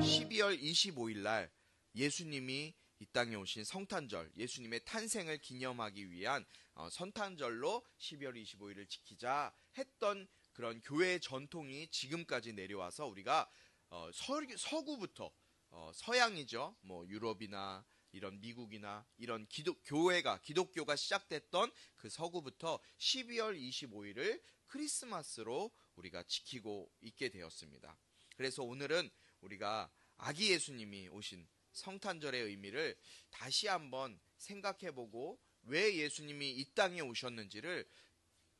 12월 25일 날 예수님이 이 땅에 오신 성탄절, 예수님의 탄생을 기념하기 위한 성탄절로 12월 25일을 지키자 했던 그런 교회의 전통이 지금까지 내려와서 우리가 서구부터 서양이죠. 뭐 유럽이나 이런 미국이나 이런 기독교가 시작됐던 그 서구부터 12월 25일을 크리스마스로 우리가 지키고 있게 되었습니다. 그래서 오늘은 우리가 아기 예수님이 오신 성탄절의 의미를 다시 한번 생각해보고 왜 예수님이 이 땅에 오셨는지를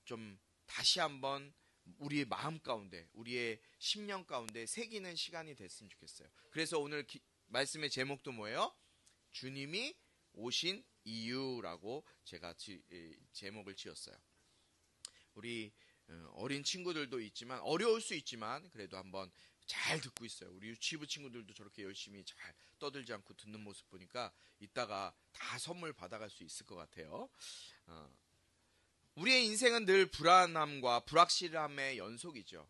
좀 다시 한번 우리의 마음 가운데, 우리의 심령 가운데 새기는 시간이 됐으면 좋겠어요. 그래서 오늘 말씀의 제목도 뭐예요? 주님이 오신 이유라고 제가 제목을 지었어요. 우리 어린 친구들도 있지만 어려울 수 있지만 그래도 한번 잘 듣고 있어요. 우리 유치부 친구들도 저렇게 열심히 잘 떠들지 않고 듣는 모습 보니까 이따가 다 선물 받아갈 수 있을 것 같아요. 우리의 인생은 늘 불안함과 불확실함의 연속이죠.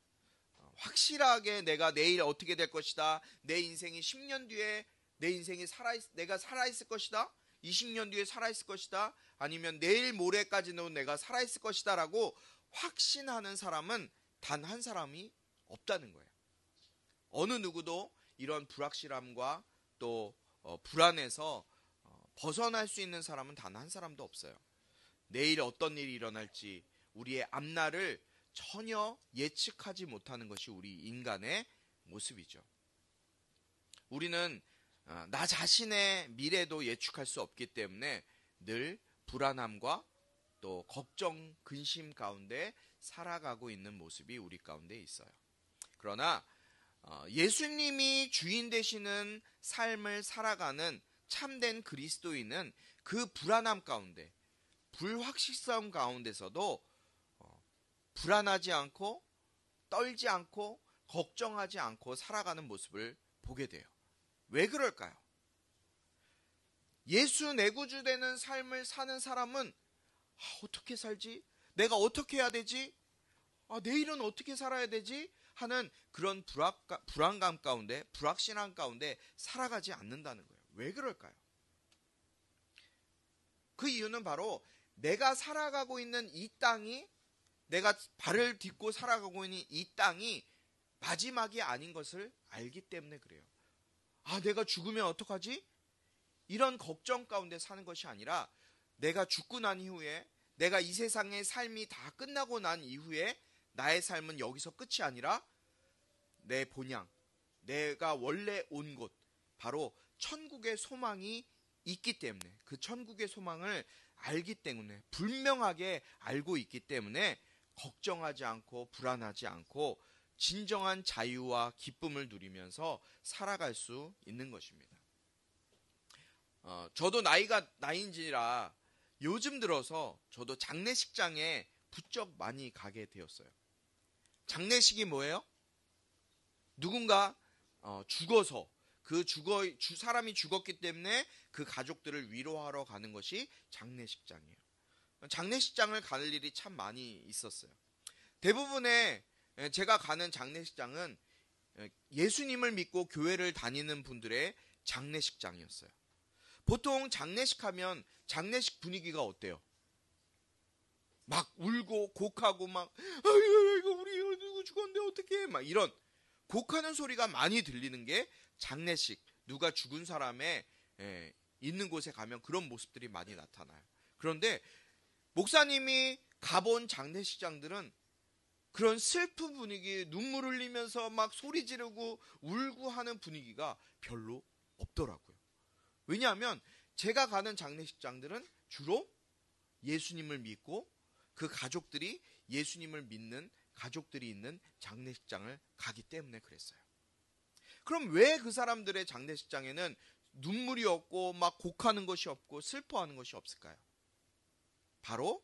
확실하게 내가 내일 어떻게 될 것이다. 내 인생이 10년 뒤에 내 인생이 내가 살아있을 것이다. 20년 뒤에 살아있을 것이다. 아니면 내일 모레까지는 내가 살아있을 것이다 라고 확신하는 사람은 단 한 사람이 없다는 거예요. 어느 누구도 이런 불확실함과 또 불안에서 벗어날 수 있는 사람은 단 한 사람도 없어요. 내일 어떤 일이 일어날지 우리의 앞날을 전혀 예측하지 못하는 것이 우리 인간의 모습이죠. 우리는 나 자신의 미래도 예측할 수 없기 때문에 늘 불안함과 또 걱정, 근심 가운데 살아가고 있는 모습이 우리 가운데 있어요. 그러나 예수님이 주인 되시는 삶을 살아가는 참된 그리스도인은 그 불안함 가운데, 불확실성 가운데서도 불안하지 않고 떨지 않고 걱정하지 않고 살아가는 모습을 보게 돼요. 왜 그럴까요? 예수 내구주 되는 삶을 사는 사람은 어떻게 살지? 내가 어떻게 해야 되지? 내일은 어떻게 살아야 되지? 하는 그런 불안감 가운데, 불확실한 가운데 살아가지 않는다는 거예요. 왜 그럴까요? 그 이유는 바로 내가 살아가고 있는 이 땅이, 내가 발을 딛고 살아가고 있는 이 땅이 마지막이 아닌 것을 알기 때문에 그래요. 내가 죽으면 어떡하지? 이런 걱정 가운데 사는 것이 아니라 내가 죽고 난 이후에, 내가 이 세상의 삶이 다 끝나고 난 이후에 나의 삶은 여기서 끝이 아니라 내 본향, 내가 원래 온 곳, 바로 천국의 소망이 있기 때문에, 그 천국의 소망을 알기 때문에, 분명하게 알고 있기 때문에 걱정하지 않고 불안하지 않고 진정한 자유와 기쁨을 누리면서 살아갈 수 있는 것입니다. 저도 나이인지라 요즘 들어서 저도 장례식장에 부쩍 많이 가게 되었어요. 장례식이 뭐예요? 누군가 죽어서 사람이 죽었기 때문에 그 가족들을 위로하러 가는 것이 장례식장이에요. 장례식장을 갈 일이 참 많이 있었어요. 대부분의 제가 가는 장례식장은 예수님을 믿고 교회를 다니는 분들의 장례식장이었어요. 보통 장례식하면 장례식 분위기가 어때요? 막 울고 곡하고 막 이거 우리 누구 죽었는데 어떡해, 막 이런 곡하는 소리가 많이 들리는 게 장례식, 누가 죽은 사람의 있는 곳에 가면 그런 모습들이 많이 나타나요. 그런데 목사님이 가본 장례식장들은 그런 슬픈 분위기, 눈물 흘리면서 막 소리 지르고 울고 하는 분위기가 별로 없더라고요. 왜냐하면 제가 가는 장례식장들은 주로 예수님을 믿고 그 가족들이 예수님을 믿는 가족들이 있는 장례식장을 가기 때문에 그랬어요. 그럼 왜 그 사람들의 장례식장에는 눈물이 없고 막 곡하는 것이 없고 슬퍼하는 것이 없을까요? 바로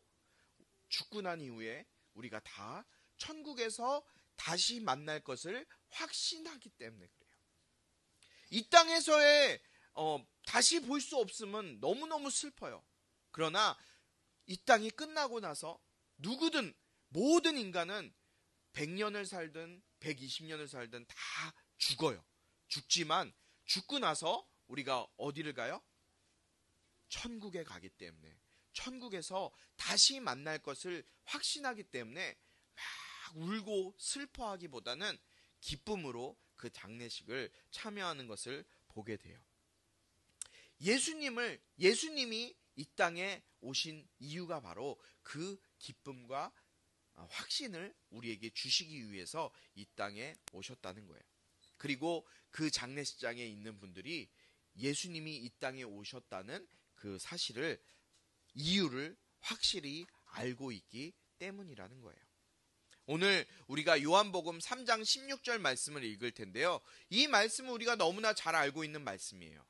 죽고 난 이후에 우리가 다 천국에서 다시 만날 것을 확신하기 때문에 그래요. 이 땅에서의 다시 볼 수 없음은 너무너무 슬퍼요. 그러나 이 땅이 끝나고 나서 누구든 모든 인간은 100년을 살든 120년을 살든 다 죽어요. 죽지만 죽고 나서 우리가 어디를 가요? 천국에 가기 때문에, 천국에서 다시 만날 것을 확신하기 때문에 막 울고 슬퍼하기보다는 기쁨으로 그 장례식을 참여하는 것을 보게 돼요. 예수님이 이 땅에 오신 이유가 바로 그 기쁨과 확신을 우리에게 주시기 위해서 이 땅에 오셨다는 거예요. 그리고 그 장례식장에 있는 분들이 예수님이 이 땅에 오셨다는 그 사실을, 이유를 확실히 알고 있기 때문이라는 거예요. 오늘 우리가 요한복음 3장 16절 말씀을 읽을 텐데요. 이 말씀은 우리가 너무나 잘 알고 있는 말씀이에요.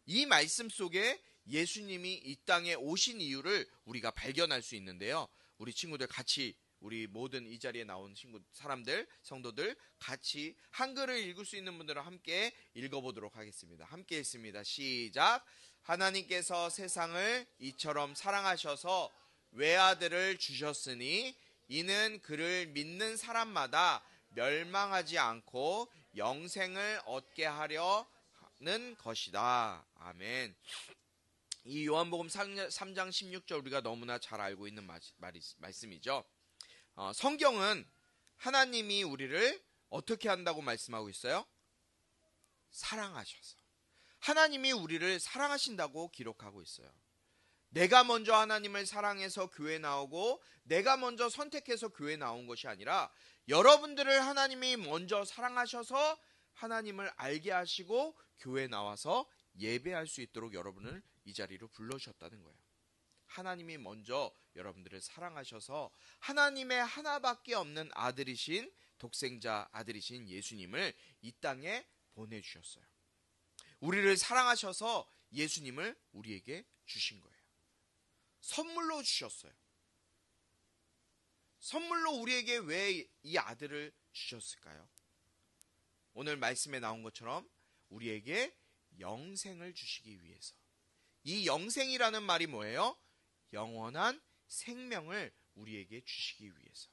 이 말씀 속에 예수님이 이 땅에 오신 이유를 우리가 발견할 수 있는데요. 우리 친구들 같이, 우리 모든 이 자리에 나온 사람들, 성도들 같이 한글을 읽을 수 있는 분들은 함께 읽어보도록 하겠습니다. 함께 읽습니다. 시작. 하나님께서 세상을 이처럼 사랑하셔서 외아들을 주셨으니 이는 그를 믿는 사람마다 멸망하지 않고 영생을 얻게 하려는 것이다. 아멘. 이 요한복음 3장 16절 우리가 너무나 잘 알고 있는 말씀이죠. 성경은 하나님이 우리를 어떻게 한다고 말씀하고 있어요? 사랑하셔서. 하나님이 우리를 사랑하신다고 기록하고 있어요. 내가 먼저 하나님을 사랑해서 교회 나오고 내가 먼저 선택해서 교회 나온 것이 아니라 여러분들을 하나님이 먼저 사랑하셔서 하나님을 알게 하시고 교회 나와서 예배할 수 있도록 여러분을 이 자리로 불러주셨다는 거예요. 하나님이 먼저 여러분들을 사랑하셔서 하나님의 하나밖에 없는 아들이신, 독생자 아들이신 예수님을 이 땅에 보내주셨어요. 우리를 사랑하셔서 예수님을 우리에게 주신 거예요. 선물로 주셨어요. 선물로 우리에게 왜 이 아들을 주셨을까요? 오늘 말씀에 나온 것처럼 우리에게 영생을 주시기 위해서. 이 영생이라는 말이 뭐예요? 영원한 생명을 우리에게 주시기 위해서.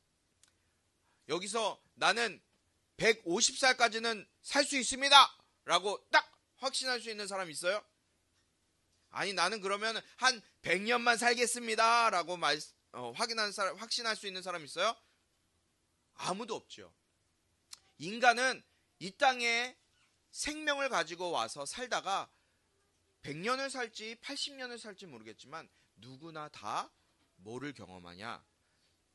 여기서 나는 150살까지는 살 수 있습니다 라고 딱 확신할 수 있는 사람 있어요? 아니, 나는 그러면 한 100년만 살겠습니다 라고 확신할 수 있는 사람 있어요? 아무도 없죠. 인간은 이 땅에 생명을 가지고 와서 살다가 100년을 살지 80년을 살지 모르겠지만 누구나 다 뭐를 경험하냐?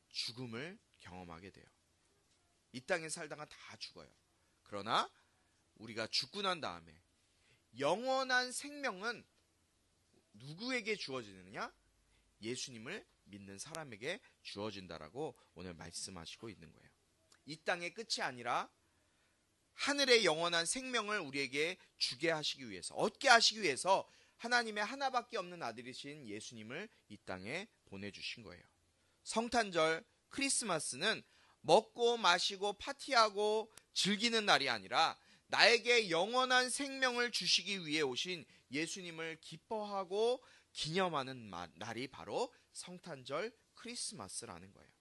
죽음을 경험하게 돼요. 이 땅에 살다가 다 죽어요. 그러나 우리가 죽고 난 다음에 영원한 생명은 누구에게 주어지느냐? 예수님을 믿는 사람에게 주어진다라고 오늘 말씀하시고 있는 거예요. 이 땅의 끝이 아니라 하늘의 영원한 생명을 우리에게 주게 하시기 위해서, 얻게 하시기 위해서 하나님의 하나밖에 없는 아들이신 예수님을 이 땅에 보내주신 거예요. 성탄절, 크리스마스는 먹고 마시고 파티하고 즐기는 날이 아니라 나에게 영원한 생명을 주시기 위해 오신 예수님을 기뻐하고 기념하는 날이 바로 성탄절, 크리스마스라는 거예요.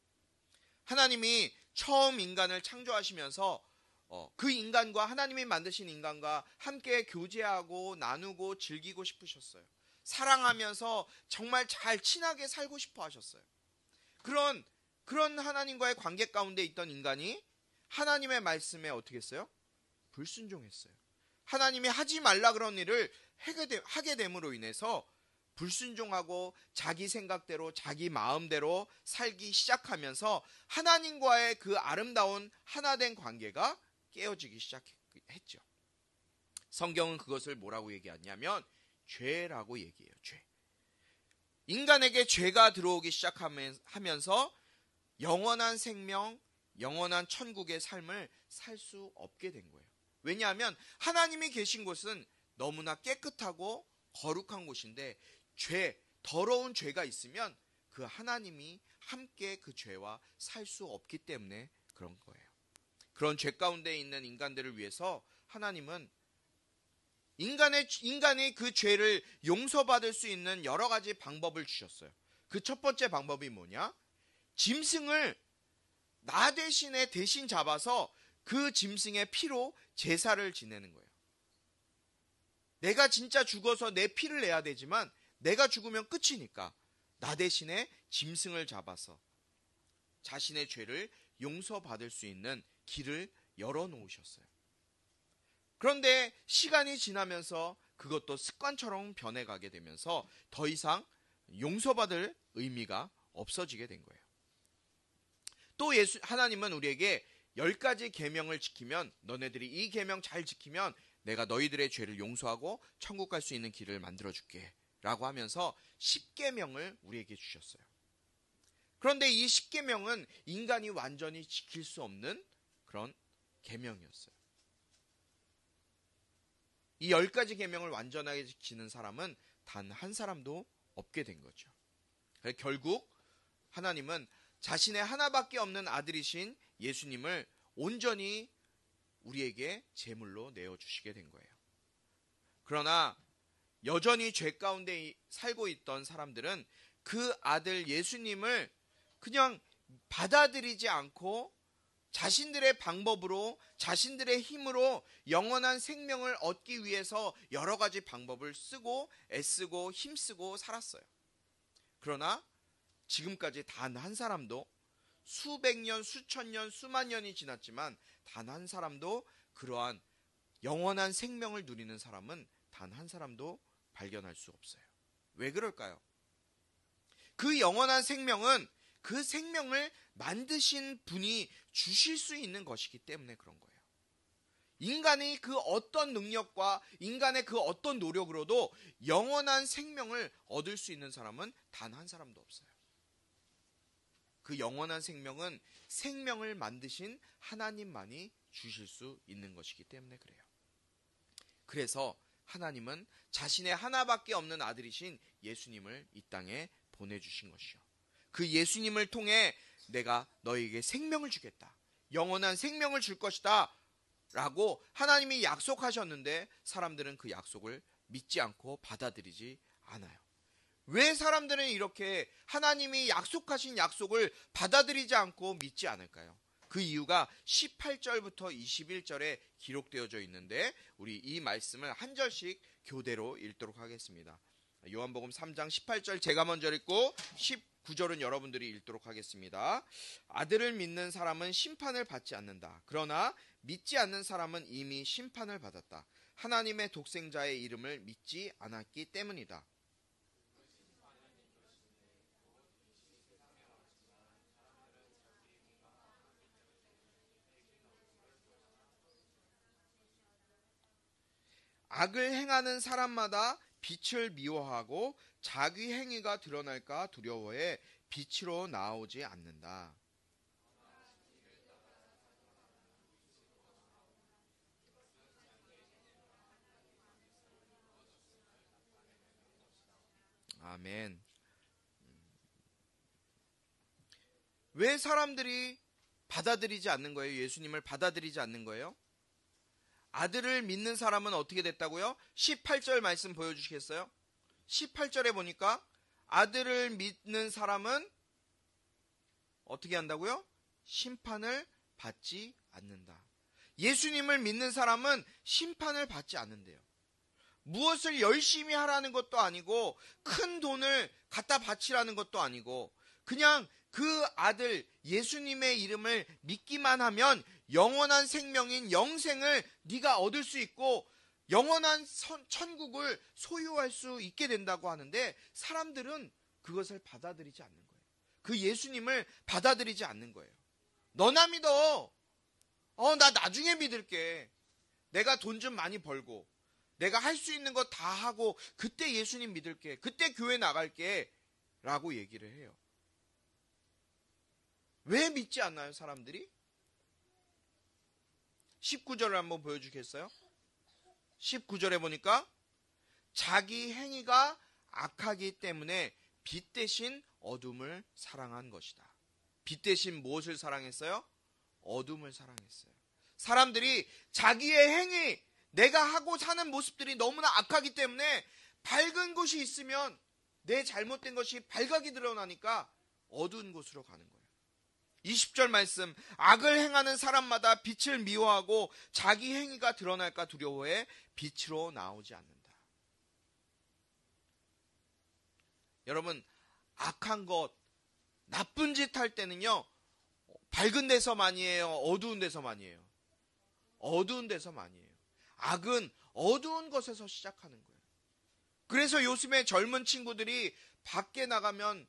하나님이 처음 인간을 창조하시면서 그 인간과, 하나님이 만드신 인간과 함께 교제하고 나누고 즐기고 싶으셨어요. 사랑하면서 정말 잘 친하게 살고 싶어 하셨어요. 그런 하나님과의 관계 가운데 있던 인간이 하나님의 말씀에 어떻게 했어요? 불순종했어요. 하나님이 하지 말라 그런 일을 하게 됨으로 인해서 불순종하고 자기 생각대로, 자기 마음대로 살기 시작하면서 하나님과의 그 아름다운 하나된 관계가 깨어지기 시작했죠. 성경은 그것을 뭐라고 얘기하냐면 죄라고 얘기해요. 죄. 인간에게 죄가 들어오기 시작하면서 영원한 생명, 영원한 천국의 삶을 살 수 없게 된 거예요. 왜냐하면 하나님이 계신 곳은 너무나 깨끗하고 거룩한 곳인데 더러운 죄가 있으면 그 하나님이 함께 그 죄와 살 수 없기 때문에 그런 거예요. 그런 죄 가운데 있는 인간들을 위해서 하나님은 인간의 그 죄를 용서받을 수 있는 여러 가지 방법을 주셨어요. 그 첫 번째 방법이 뭐냐? 짐승을 나 대신에 대신 잡아서 그 짐승의 피로 제사를 지내는 거예요. 내가 진짜 죽어서 내 피를 내야 되지만 내가 죽으면 끝이니까 나 대신에 짐승을 잡아서 자신의 죄를 용서받을 수 있는 길을 열어놓으셨어요. 그런데 시간이 지나면서 그것도 습관처럼 변해가게 되면서 더 이상 용서받을 의미가 없어지게 된 거예요. 또 하나님은 우리에게 10가지 계명을 지키면, 너네들이 이 계명 잘 지키면 내가 너희들의 죄를 용서하고 천국 갈 수 있는 길을 만들어줄게 라고 하면서 10계명을 우리에게 주셨어요. 그런데 이 10계명은 인간이 완전히 지킬 수 없는 그런 계명이었어요. 이 10가지 계명을 완전하게 지키는 사람은 단 한 사람도 없게 된 거죠. 결국 하나님은 자신의 하나밖에 없는 아들이신 예수님을 온전히 우리에게 제물로 내어주시게 된 거예요. 그러나 여전히 죄 가운데 살고 있던 사람들은 그 아들 예수님을 그냥 받아들이지 않고 자신들의 방법으로, 자신들의 힘으로 영원한 생명을 얻기 위해서 여러 가지 방법을 쓰고 애쓰고 힘쓰고 살았어요. 그러나 지금까지 단 한 사람도, 수백 년, 수천 년, 수만 년이 지났지만 단 한 사람도 그러한 영원한 생명을 누리는 사람은 단 한 사람도 발견할 수 없어요. 왜 그럴까요? 그 영원한 생명은 그 생명을 만드신 분이 주실 수 있는 것이기 때문에 그런 거예요. 인간의 그 어떤 능력과 인간의 그 어떤 노력으로도 영원한 생명을 얻을 수 있는 사람은 단 한 사람도 없어요. 그 영원한 생명은 생명을 만드신 하나님만이 주실 수 있는 것이기 때문에 그래요. 그래서 하나님은 자신의 하나밖에 없는 아들이신 예수님을 이 땅에 보내주신 것이요. 그 예수님을 통해 내가 너에게 생명을 주겠다, 영원한 생명을 줄 것이다 라고 하나님이 약속하셨는데 사람들은 그 약속을 믿지 않고 받아들이지 않아요. 왜 사람들은 이렇게 하나님이 약속하신 약속을 받아들이지 않고 믿지 않을까요? 그 이유가 18절부터 21절에 기록되어져 있는데 우리 이 말씀을 한 절씩 교대로 읽도록 하겠습니다. 요한복음 3장 18절 제가 먼저 읽고 19절은 여러분들이 읽도록 하겠습니다. 아들을 믿는 사람은 심판을 받지 않는다. 그러나 믿지 않는 사람은 이미 심판을 받았다. 하나님의 독생자의 이름을 믿지 않았기 때문이다. 악을 행하는 사람마다 빛을 미워하고 자기 행위가 드러날까 두려워해 빛으로 나오지 않는다. 아멘. 왜 사람들이 받아들이지 않는 거예요? 예수님을 받아들이지 않는 거예요? 아들을 믿는 사람은 어떻게 됐다고요? 18절 말씀 보여주시겠어요? 18절에 보니까 아들을 믿는 사람은 어떻게 한다고요? 심판을 받지 않는다. 예수님을 믿는 사람은 심판을 받지 않는데요. 무엇을 열심히 하라는 것도 아니고 큰 돈을 갖다 바치라는 것도 아니고 그냥 그 아들 예수님의 이름을 믿기만 하면 영원한 생명인 영생을 네가 얻을 수 있고 영원한 천국을 소유할 수 있게 된다고 하는데 사람들은 그것을 받아들이지 않는 거예요. 그 예수님을 받아들이지 않는 거예요. 너나 믿어. 나 나중에 믿을게. 내가 돈 좀 많이 벌고 내가 할 수 있는 거 다 하고 그때 예수님 믿을게. 그때 교회 나갈게. 라고 얘기를 해요. 왜 믿지 않나요, 사람들이? 19절을 한번 보여주겠어요? 19절에 보니까 자기 행위가 악하기 때문에 빛 대신 어둠을 사랑한 것이다. 빛 대신 무엇을 사랑했어요? 어둠을 사랑했어요. 사람들이 자기의 행위, 내가 하고 사는 모습들이 너무나 악하기 때문에 밝은 곳이 있으면 내 잘못된 것이 발각이 드러나니까 어두운 곳으로 가는 거예요. 20절 말씀, 악을 행하는 사람마다 빛을 미워하고 자기 행위가 드러날까 두려워해 빛으로 나오지 않는다. 여러분, 악한 것, 나쁜 짓 할 때는요, 밝은 데서 많이 해요? 어두운 데서 많이 해요? 어두운 데서 많이 해요. 악은 어두운 곳에서 시작하는 거예요. 그래서 요즘에 젊은 친구들이 밖에 나가면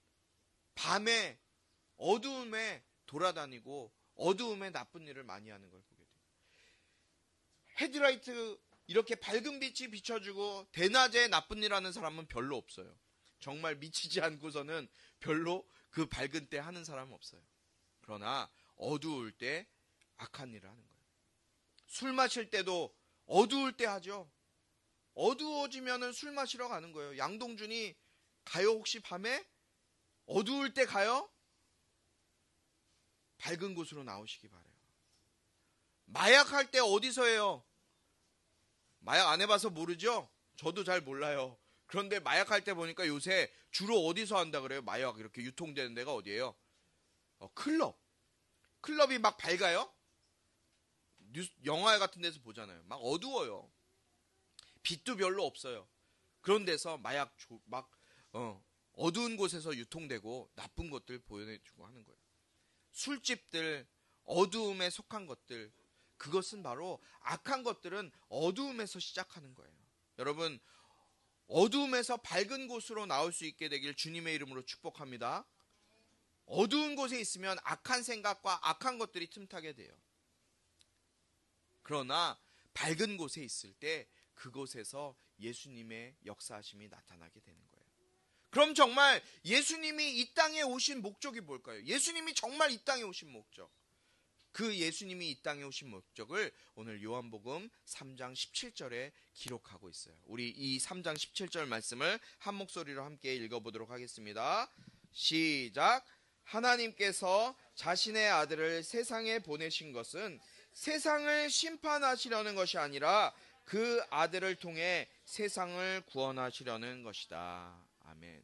밤에 어두움에 돌아다니고 어두움에 나쁜 일을 많이 하는 걸 보게 돼요. 헤드라이트 이렇게 밝은 빛이 비춰주고 대낮에 나쁜 일 하는 사람은 별로 없어요. 정말 미치지 않고서는 별로 그 밝은 때 하는 사람은 없어요. 그러나 어두울 때 악한 일을 하는 거예요. 술 마실 때도 어두울 때 하죠. 어두워지면은 술 마시러 가는 거예요. 양동준이 가요? 혹시 밤에? 어두울 때 가요? 밝은 곳으로 나오시기 바라요. 마약할 때 어디서 해요? 마약 안 해봐서 모르죠? 저도 잘 몰라요. 그런데 마약할 때 보니까 요새 주로 어디서 한다 그래요? 마약 이렇게 유통되는 데가 어디예요? 클럽. 클럽이 막 밝아요? 영화 같은 데서 보잖아요. 막 어두워요. 빛도 별로 없어요. 그런 데서 어두운 곳에서 유통되고 나쁜 것들 보여주고 하는 거예요. 술집들, 어두움에 속한 것들, 그것은 바로 악한 것들은 어두움에서 시작하는 거예요. 여러분, 어두움에서 밝은 곳으로 나올 수 있게 되길 주님의 이름으로 축복합니다. 어두운 곳에 있으면 악한 생각과 악한 것들이 틈타게 돼요. 그러나 밝은 곳에 있을 때 그곳에서 예수님의 역사하심이 나타나게 되는 거예요. 그럼 정말 예수님이 이 땅에 오신 목적이 뭘까요? 예수님이 정말 이 땅에 오신 목적. 그 예수님이 이 땅에 오신 목적을 오늘 요한복음 3장 17절에 기록하고 있어요. 우리 이 3장 17절 말씀을 한 목소리로 함께 읽어보도록 하겠습니다. 시작. 하나님께서 자신의 아들을 세상에 보내신 것은 세상을 심판하시려는 것이 아니라 그 아들을 통해 세상을 구원하시려는 것이다. 아멘.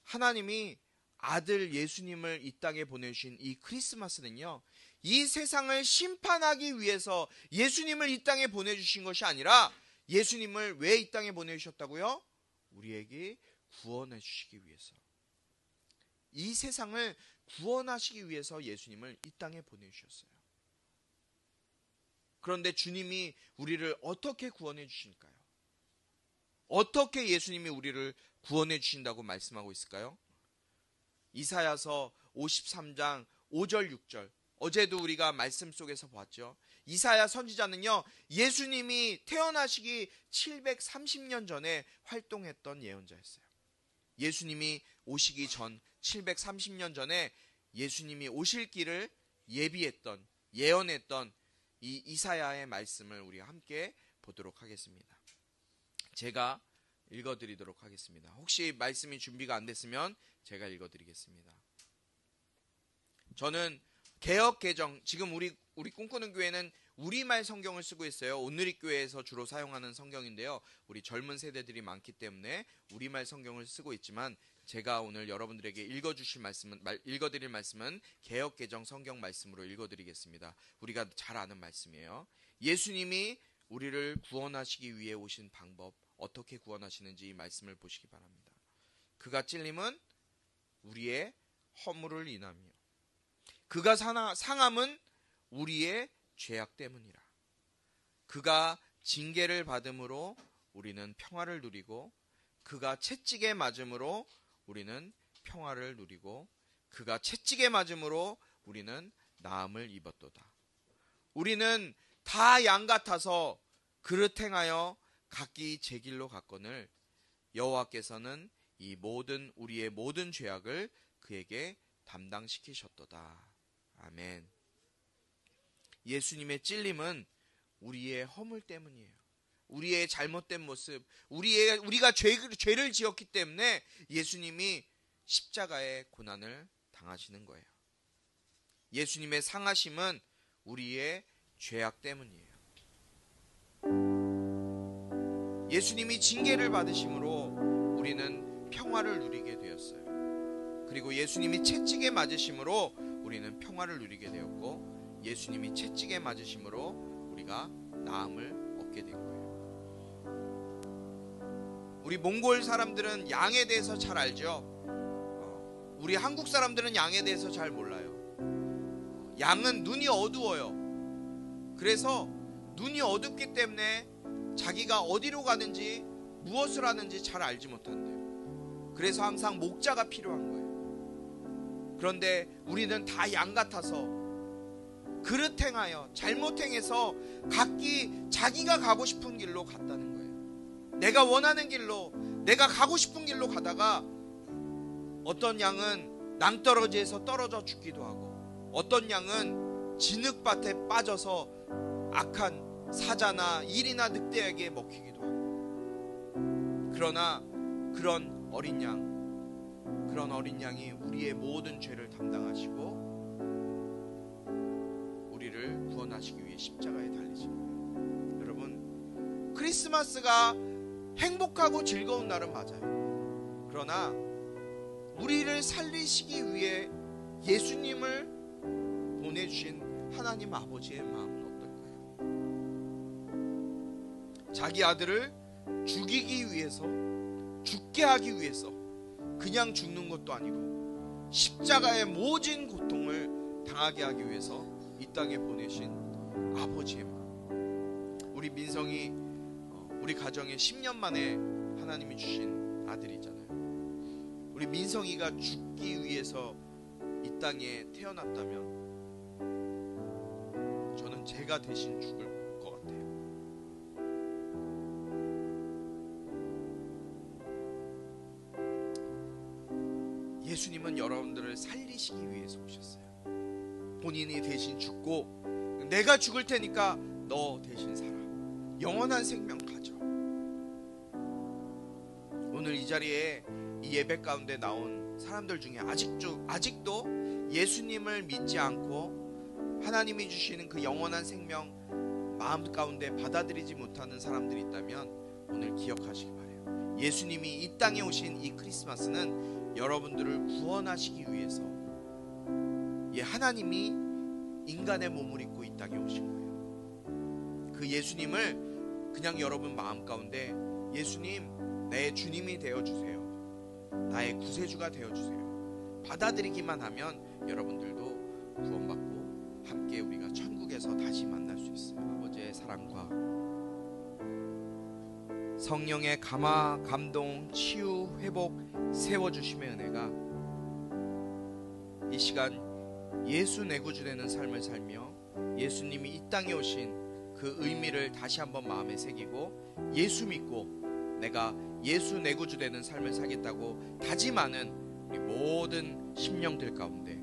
하나님이 아들 예수님을 이 땅에 보내주신 이 크리스마스는요, 이 세상을 심판하기 위해서 예수님을 이 땅에 보내주신 것이 아니라 예수님을 왜 이 땅에 보내주셨다고요? 우리에게 구원해 주시기 위해서. 이 세상을 구원하시기 위해서 예수님을 이 땅에 보내주셨어요. 그런데 주님이 우리를 어떻게 구원해 주실까요? 어떻게 예수님이 우리를 구원해 주신다고 말씀하고 있을까요? 이사야서 53장 5절 6절, 어제도 우리가 말씀 속에서 봤죠. 이사야 선지자는요, 예수님이 태어나시기 730년 전에 활동했던 예언자였어요. 예수님이 오시기 전 730년 전에 예수님이 오실 길을 예비했던, 예언했던 이 이사야의 말씀을 우리가 함께 보도록 하겠습니다. 제가 읽어드리도록 하겠습니다. 혹시 말씀이 준비가 안 됐으면 제가 읽어드리겠습니다. 저는 개역개정, 지금 우리 꿈꾸는 교회는 우리말 성경을 쓰고 있어요. 온누리교회에서 주로 사용하는 성경인데요. 우리 젊은 세대들이 많기 때문에 우리말 성경을 쓰고 있지만 제가 오늘 여러분들에게 읽어드릴 말씀은 개역개정 성경 말씀으로 읽어드리겠습니다. 우리가 잘 아는 말씀이에요. 예수님이 우리를 구원하시기 위해 오신 방법, 어떻게 구원하시는지 이 말씀을 보시기 바랍니다. 그가 찔림은 우리의 허물을 인하며 그가 상함은 우리의 죄악 때문이라. 그가 징계를 받음으로 우리는 평화를 누리고 그가 채찍에 맞음으로 우리는 평화를 누리고 그가 채찍에 맞음으로 우리는 나음을 입었도다. 우리는 다 양 같아서 그릇 행하여 각기 제 길로 갔거늘 여호와께서는 우리의 모든 죄악을 그에게 담당시키셨도다. 아멘. 예수님의 찔림은 우리의 허물 때문이에요. 우리의 잘못된 모습, 우리가 죄를 지었기 때문에 예수님이 십자가의 고난을 당하시는 거예요. 예수님의 상하심은 우리의 죄악 때문이에요. 예수님이 징계를 받으심으로 우리는 평화를 누리게 되었어요. 그리고 예수님이 채찍에 맞으심으로 우리는 평화를 누리게 되었고 예수님이 채찍에 맞으심으로 우리가 나음을 얻게 된 거예요. 우리 몽골 사람들은 양에 대해서 잘 알죠. 우리 한국 사람들은 양에 대해서 잘 몰라요. 양은 눈이 어두워요. 그래서 눈이 어둡기 때문에 자기가 어디로 가는지 무엇을 하는지 잘 알지 못한대요. 그래서 항상 목자가 필요한 거예요. 그런데 우리는 다 양 같아서 그릇 행하여 잘못 행해서 각기 자기가 가고 싶은 길로 갔다는 거예요. 내가 원하는 길로, 내가 가고 싶은 길로 가다가 어떤 양은 낭떠러지에서 떨어져 죽기도 하고 어떤 양은 진흙밭에 빠져서 악한 사자나 일이나 늑대에게 먹히기도 하고. 그러나 그런 어린 양이 우리의 모든 죄를 담당하시고 우리를 구원하시기 위해 십자가에 달리신 거예요. 여러분, 크리스마스가 행복하고 즐거운 날은 맞아요. 그러나 우리를 살리시기 위해 예수님을 보내주신 하나님 아버지의 마음은 어떨까요? 자기 아들을 죽이기 위해서, 죽게 하기 위해서 그냥 죽는 것도 아니고 십자가의 모진 고통을 당하게 하기 위해서 이 땅에 보내신 아버지의 마음. 우리 민성이 우리 가정에 10년 만에 하나님이 주신 아들이잖아요. 우리 민성이가 죽기 위해서 이 땅에 태어났다면 저는 제가 대신 죽을 것 같아요. 예수님은 여러분들을 살리시기 위해서 오셨어요. 본인이 대신 죽고 내가 죽을 테니까 너 대신 살아. 영원한 생명 가져. 오늘 이 자리에 이 예배 가운데 나온 사람들 중에 아직도 예수님을 믿지 않고 하나님이 주시는 그 영원한 생명 마음 가운데 받아들이지 못하는 사람들이 있다면 오늘 기억하시기 바라요. 예수님이 이 땅에 오신 이 크리스마스는 여러분들을 구원하시기 위해서 하나님이 인간의 몸을 입고 이 땅에 오신 거예요. 그 예수님을 그냥 여러분 마음 가운데 예수님 내 주님이 되어주세요. 나의 구세주가 되어주세요. 받아들이기만 하면 여러분들도 구원받고 함께 우리가 천국에서 다시 만날 수 있어요. 아버지의 사랑과 성령의 감화, 감동, 치유, 회복, 세워주심의 은혜가 이 시간 예수 내구주 되는 삶을 살며 예수님이 이 땅에 오신 그 의미를 다시 한번 마음에 새기고 예수 믿고 내가 예수 내구주 되는 삶을 살겠다고 다짐하는 우리 모든 심령들 가운데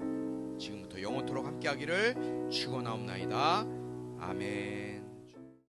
지금부터 영원토록 함께하기를 축원하옵나이다. 아멘.